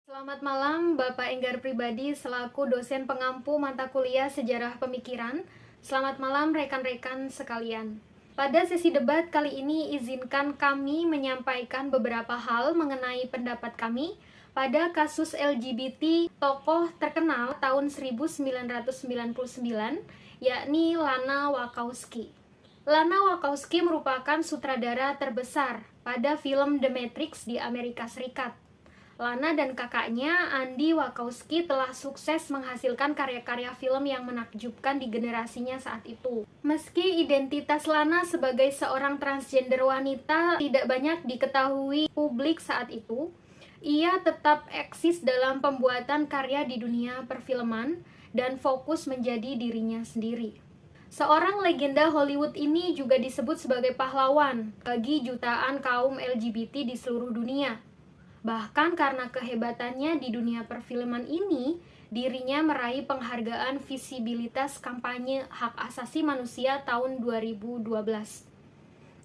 Selamat malam, Bapak Enggar Pribadi selaku dosen pengampu mata kuliah Sejarah Pemikiran. Selamat malam rekan-rekan sekalian. Pada sesi debat kali ini izinkan kami menyampaikan beberapa hal mengenai pendapat kami pada kasus LGBT tokoh terkenal tahun 1999, yakni Lana Wachowski. Lana Wachowski merupakan sutradara terbesar pada film The Matrix di Amerika Serikat. Lana dan kakaknya, Andy Wachowski, telah sukses menghasilkan karya-karya film yang menakjubkan di generasinya saat itu. Meski identitas Lana sebagai seorang transgender wanita tidak banyak diketahui publik saat itu, ia tetap eksis dalam pembuatan karya di dunia perfilman dan fokus menjadi dirinya sendiri. Seorang legenda Hollywood ini juga disebut sebagai pahlawan bagi jutaan kaum LGBT di seluruh dunia. Bahkan karena kehebatannya di dunia perfilman ini, dirinya meraih penghargaan visibilitas kampanye hak asasi manusia tahun 2012.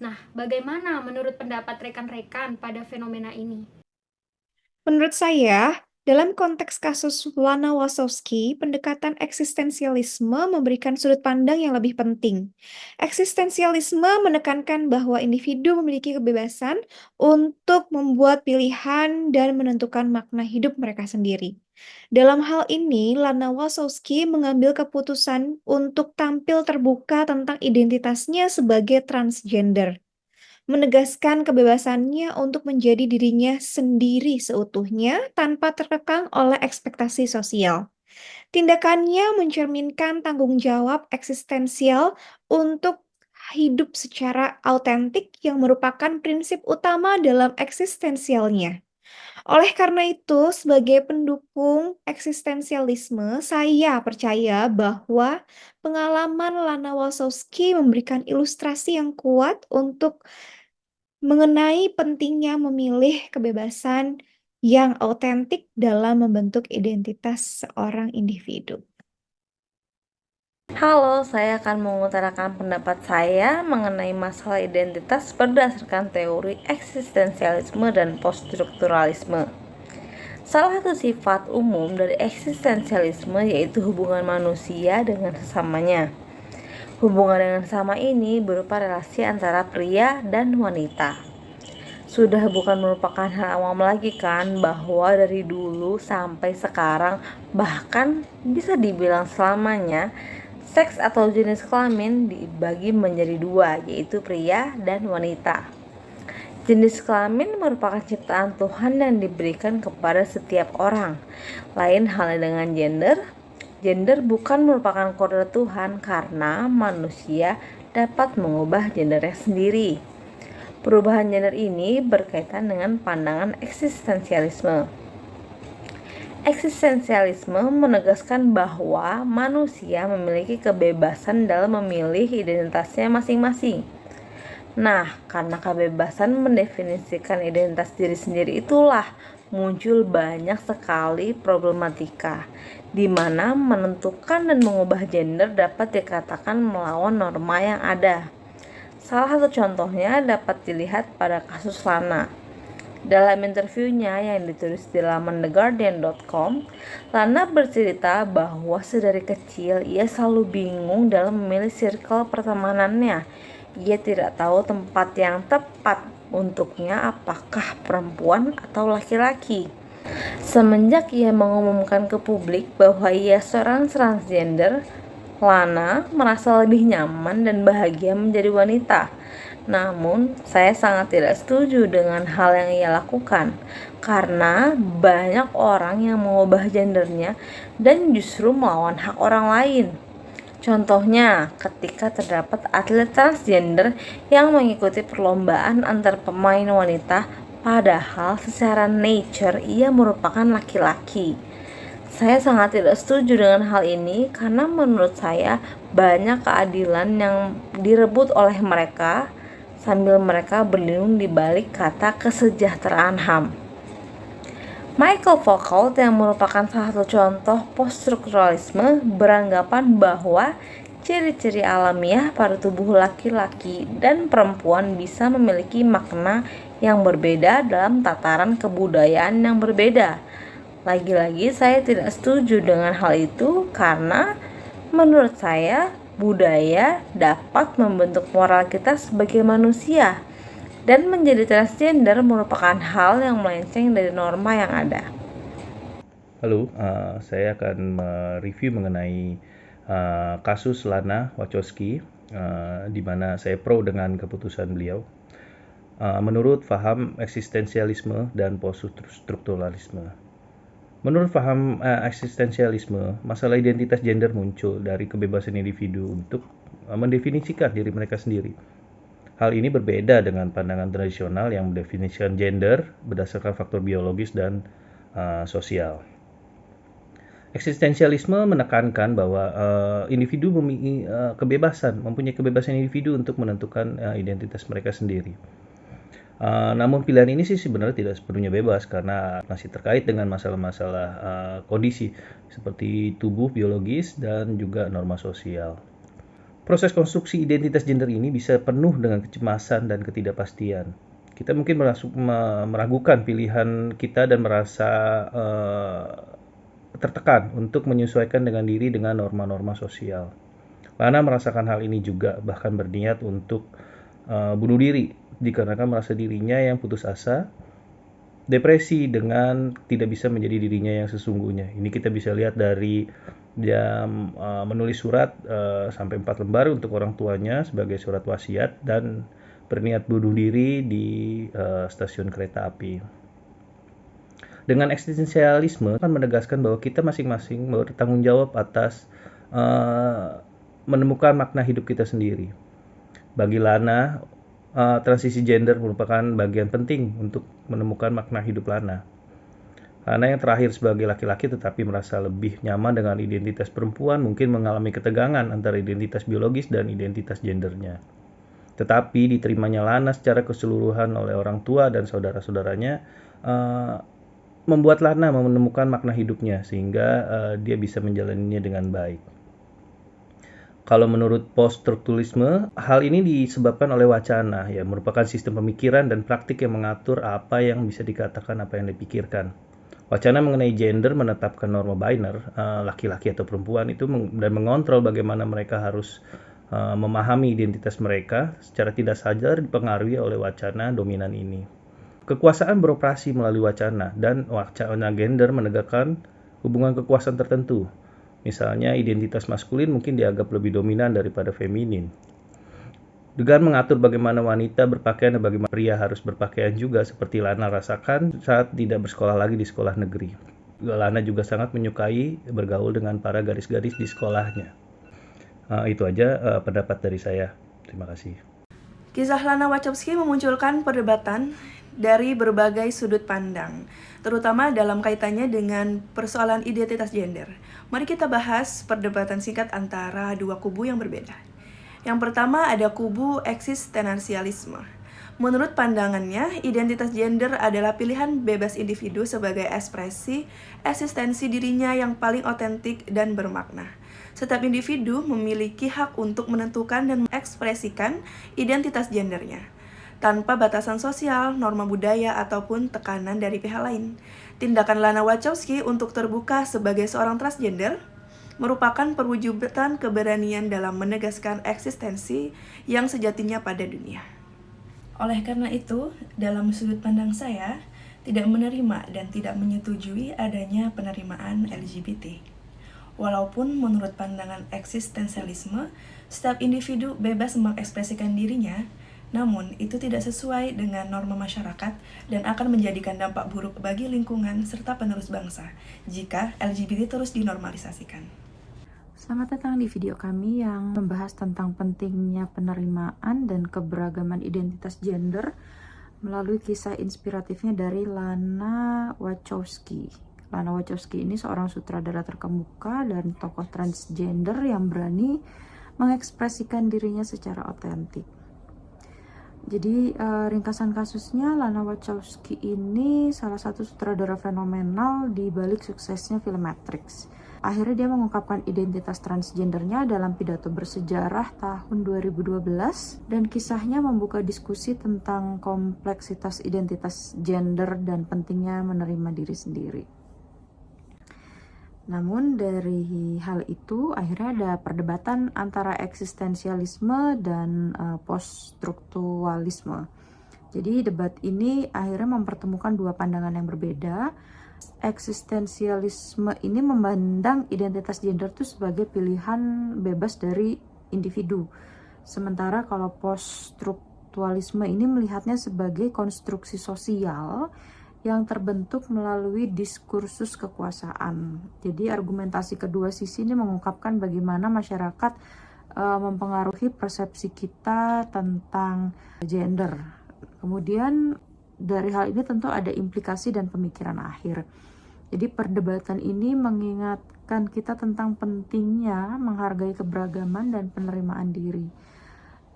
Nah, bagaimana menurut pendapat rekan-rekan pada fenomena ini? Menurut saya, dalam konteks kasus Lana Wachowski, pendekatan eksistensialisme memberikan sudut pandang yang lebih penting. Eksistensialisme menekankan bahwa individu memiliki kebebasan untuk membuat pilihan dan menentukan makna hidup mereka sendiri. Dalam hal ini, Lana Wachowski mengambil keputusan untuk tampil terbuka tentang identitasnya sebagai transgender, menegaskan kebebasannya untuk menjadi dirinya sendiri seutuhnya tanpa terkekang oleh ekspektasi sosial. Tindakannya mencerminkan tanggung jawab eksistensial untuk hidup secara autentik yang merupakan prinsip utama dalam eksistensialnya. Oleh karena itu, sebagai pendukung eksistensialisme, saya percaya bahwa pengalaman Lana Wachowski memberikan ilustrasi yang kuat untuk mengenai pentingnya memilih kebebasan yang autentik dalam membentuk identitas seorang individu. Halo, saya akan mengutarakan pendapat saya mengenai masalah identitas berdasarkan teori eksistensialisme dan poststrukturalisme. Salah satu sifat umum dari eksistensialisme yaitu hubungan manusia dengan sesamanya. Hubungan dengan sesama ini berupa relasi antara pria dan wanita. Sudah bukan merupakan hal awam lagi kan bahwa dari dulu sampai sekarang, bahkan bisa dibilang selamanya, seks atau jenis kelamin dibagi menjadi dua, yaitu pria dan wanita. Jenis kelamin merupakan ciptaan Tuhan yang diberikan kepada setiap orang. Lain halnya dengan gender. Gender bukan merupakan kode Tuhan karena manusia dapat mengubah gendernya sendiri. Perubahan gender ini berkaitan dengan pandangan eksistensialisme. Eksistensialisme menegaskan bahwa manusia memiliki kebebasan dalam memilih identitasnya masing-masing. Nah, karena kebebasan mendefinisikan identitas diri sendiri itulah muncul banyak sekali problematika, di mana menentukan dan mengubah gender dapat dikatakan melawan norma yang ada. Salah satu contohnya dapat dilihat pada kasus Lana. Dalam interviewnya yang ditulis di laman theguardian.com, Lana bercerita bahwa sedari kecil ia selalu bingung dalam memilih circle pertemanannya. Ia tidak tahu tempat yang tepat untuknya, apakah perempuan atau laki-laki. Semenjak ia mengumumkan ke publik bahwa ia seorang transgender, Lana merasa lebih nyaman dan bahagia menjadi wanita. Namun, saya sangat tidak setuju dengan hal yang ia lakukan, karena banyak orang yang mengubah gendernya dan justru melawan hak orang lain. Contohnya, ketika terdapat atlet transgender yang mengikuti perlombaan antar pemain wanita, padahal secara nature ia merupakan laki-laki. Saya sangat tidak setuju dengan hal ini karena menurut saya banyak keadilan yang direbut oleh mereka sambil mereka berlindung di balik kata kesejahteraan HAM. Michael Foucault yang merupakan salah satu contoh poststrukturalisme beranggapan bahwa ciri-ciri alamiah pada tubuh laki-laki dan perempuan bisa memiliki makna yang berbeda dalam tataran kebudayaan yang berbeda. Lagi-lagi saya tidak setuju dengan hal itu karena menurut saya budaya dapat membentuk moral kita sebagai manusia dan menjadi transgender merupakan hal yang melenceng dari norma yang ada. Halo, saya akan mereview mengenai kasus Lana Wachowski, di mana saya pro dengan keputusan beliau. Menurut paham eksistensialisme dan poststrukturalisme. Menurut paham eksistensialisme, masalah identitas gender muncul dari kebebasan individu untuk mendefinisikan diri mereka sendiri. Hal ini berbeda dengan pandangan tradisional yang mendefinisikan gender berdasarkan faktor biologis dan sosial. Eksistensialisme menekankan bahwa individu memiliki mempunyai kebebasan individu untuk menentukan identitas mereka sendiri. Namun pilihan ini sih sebenarnya tidak sepenuhnya bebas karena masih terkait dengan masalah-masalah kondisi seperti tubuh biologis dan juga norma sosial. Proses konstruksi identitas gender ini bisa penuh dengan kecemasan dan ketidakpastian. Kita mungkin meragukan pilihan kita dan merasa tertekan untuk menyesuaikan dengan diri dengan norma-norma sosial. Lana merasakan hal ini juga, bahkan berniat untuk bunuh diri dikarenakan merasa dirinya yang putus asa, depresi dengan tidak bisa menjadi dirinya yang sesungguhnya. Ini kita bisa lihat dari dia menulis surat sampai 4 lembar untuk orang tuanya sebagai surat wasiat dan berniat bunuh diri di stasiun kereta api. Dengan eksistensialisme kan menegaskan bahwa kita masing-masing bertanggung jawab atas menemukan makna hidup kita sendiri. Bagi Lana, transisi gender merupakan bagian penting untuk menemukan makna hidup Lana. Lana yang terakhir sebagai laki-laki tetapi merasa lebih nyaman dengan identitas perempuan mungkin mengalami ketegangan antara identitas biologis dan identitas gendernya. Tetapi diterimanya Lana secara keseluruhan oleh orang tua dan saudara-saudaranya membuat Lana menemukan makna hidupnya sehingga dia bisa menjalaninya dengan baik. Kalau menurut poststrukturalisme, hal ini disebabkan oleh wacana, ya merupakan sistem pemikiran dan praktik yang mengatur apa yang bisa dikatakan, apa yang dipikirkan. Wacana mengenai gender menetapkan norma biner, laki-laki atau perempuan itu dan mengontrol bagaimana mereka harus memahami identitas mereka secara tidak sadar dipengaruhi oleh wacana dominan ini. Kekuasaan beroperasi melalui wacana dan wacana gender menegakkan hubungan kekuasaan tertentu. Misalnya identitas maskulin mungkin dianggap lebih dominan daripada feminin. Dengan mengatur bagaimana wanita berpakaian dan bagaimana pria harus berpakaian juga seperti Lana rasakan saat tidak bersekolah lagi di sekolah negeri. Lana juga sangat menyukai bergaul dengan para gadis-gadis di sekolahnya. Itu aja pendapat dari saya. Terima kasih. Kisah Lana Wachowski memunculkan perdebatan dari berbagai sudut pandang, terutama dalam kaitannya dengan persoalan identitas gender. Mari kita bahas perdebatan singkat antara dua kubu yang berbeda. Yang pertama ada kubu eksistensialisme. Menurut pandangannya, identitas gender adalah pilihan bebas individu sebagai ekspresi eksistensi dirinya yang paling otentik dan bermakna. Setiap individu memiliki hak untuk menentukan dan mengekspresikan identitas gendernya, tanpa batasan sosial, norma budaya, ataupun tekanan dari pihak lain. Tindakan Lana Wachowski untuk terbuka sebagai seorang transgender merupakan perwujudan keberanian dalam menegaskan eksistensi yang sejatinya pada dunia. Oleh karena itu, dalam sudut pandang saya, tidak menerima dan tidak menyetujui adanya penerimaan LGBT. Walaupun menurut pandangan eksistensialisme, setiap individu bebas mengekspresikan dirinya, namun itu tidak sesuai dengan norma masyarakat dan akan menjadikan dampak buruk bagi lingkungan serta penerus bangsa jika LGBT terus dinormalisasikan. Selamat datang di video kami yang membahas tentang pentingnya penerimaan dan keberagaman identitas gender melalui kisah inspiratifnya dari Lana Wachowski. Lana Wachowski ini seorang sutradara terkemuka dan tokoh transgender yang berani mengekspresikan dirinya secara otentik. Jadi ringkasan kasusnya, Lana Wachowski ini salah satu sutradara fenomenal di balik suksesnya film Matrix. Akhirnya dia mengungkapkan identitas transgendernya dalam pidato bersejarah tahun 2012 dan kisahnya membuka diskusi tentang kompleksitas identitas gender dan pentingnya menerima diri sendiri. Namun dari hal itu akhirnya ada perdebatan antara eksistensialisme dan poststruktualisme. Jadi debat ini akhirnya mempertemukan dua pandangan yang berbeda. Eksistensialisme ini memandang identitas gender itu sebagai pilihan bebas dari individu. Sementara kalau poststruktualisme ini melihatnya sebagai konstruksi sosial yang terbentuk melalui diskursus kekuasaan. Jadi argumentasi kedua sisi ini mengungkapkan bagaimana masyarakat mempengaruhi persepsi kita tentang gender. Kemudian dari hal ini tentu ada implikasi dan pemikiran akhir. Jadi perdebatan ini mengingatkan kita tentang pentingnya menghargai keberagaman dan penerimaan diri.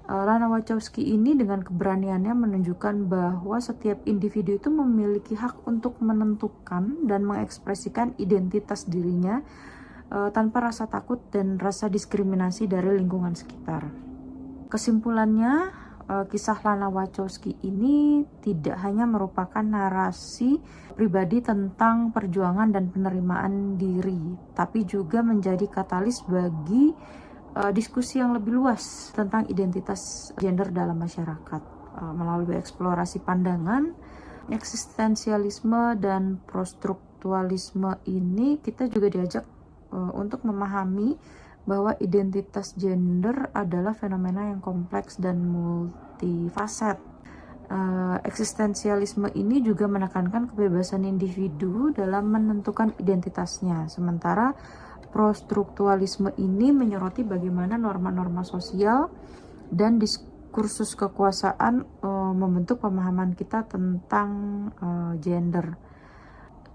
Lana Wachowski ini dengan keberaniannya menunjukkan bahwa setiap individu itu memiliki hak untuk menentukan dan mengekspresikan identitas dirinya tanpa rasa takut dan rasa diskriminasi dari lingkungan sekitar. Kesimpulannya, kisah Lana Wachowski ini tidak hanya merupakan narasi pribadi tentang perjuangan dan penerimaan diri, tapi juga menjadi katalis bagi diskusi yang lebih luas tentang identitas gender dalam masyarakat. Melalui eksplorasi pandangan, eksistensialisme dan poststruktualisme ini kita juga diajak untuk memahami bahwa identitas gender adalah fenomena yang kompleks dan multifaset. Eksistensialisme ini juga menekankan kebebasan individu dalam menentukan identitasnya, sementara poststruktualisme ini menyoroti bagaimana norma-norma sosial dan diskursus kekuasaan membentuk pemahaman kita tentang gender.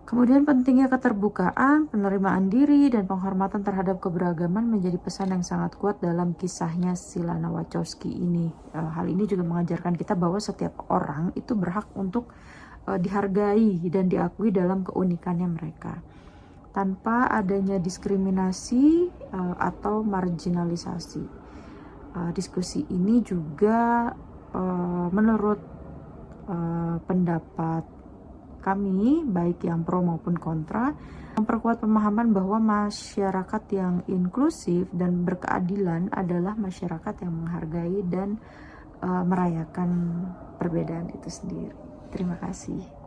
Kemudian pentingnya keterbukaan, penerimaan diri, dan penghormatan terhadap keberagaman menjadi pesan yang sangat kuat dalam kisahnya si Lana Wachowski ini. Hal ini juga mengajarkan kita bahwa setiap orang itu berhak untuk dihargai dan diakui dalam keunikannya mereka, tanpa adanya diskriminasi atau marginalisasi. Diskusi ini juga menurut pendapat kami, baik yang pro maupun kontra, memperkuat pemahaman bahwa masyarakat yang inklusif dan berkeadilan adalah masyarakat yang menghargai dan merayakan perbedaan itu sendiri. Terima kasih.